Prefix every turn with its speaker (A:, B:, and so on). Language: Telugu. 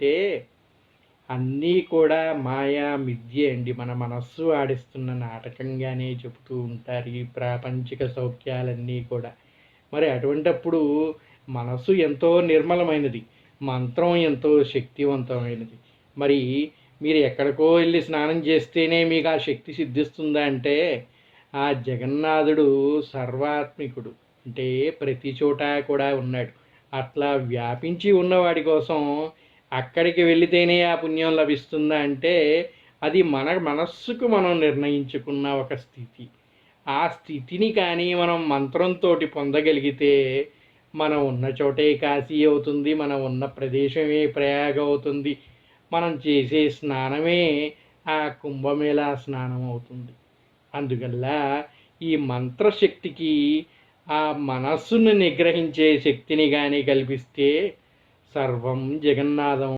A: అంటే అన్నీ కూడా మాయా మిథ్యే అండి. మన మనస్సు ఆడిస్తున్న నాటకంగానే చెబుతూ ఉంటారు ఈ ప్రాపంచిక సౌఖ్యాలన్నీ కూడా. మరి అటువంటప్పుడు మనస్సు ఎంతో నిర్మలమైనది. మంత్రం ఎంతో శక్తివంతమైనది. మరి మీరు ఎక్కడికో వెళ్ళి స్నానం చేస్తేనే మీకు ఆ శక్తి సిద్ధిస్తుందా అంటే, ఆ జగన్నాథుడు సర్వాత్మికుడు. అంటే ప్రతి చోట కూడా ఉన్నాడు. అట్లా వ్యాపించి ఉన్నవాడి కోసం అక్కడికి వెళితేనే ఆ పుణ్యం లభిస్తుందా అంటే, అది మన మనస్సుకు మనం నిర్ణయించుకున్న ఒక స్థితి. ఆ స్థితిని కానీ మనం మంత్రంతో పొందగలిగితే మనం ఉన్న చోటే కాశీ అవుతుంది, మనం ఉన్న ప్రదేశమే ప్రయాగ అవుతుంది, మనం చేసే స్నానమే ఆ కుంభమేళా స్నానం అవుతుంది. అందువల్ల ఈ మంత్రశక్తికి ఆ మనస్సును నిగ్రహించే శక్తిని కానీ కల్పిస్తే సర్వం జగన్నాథం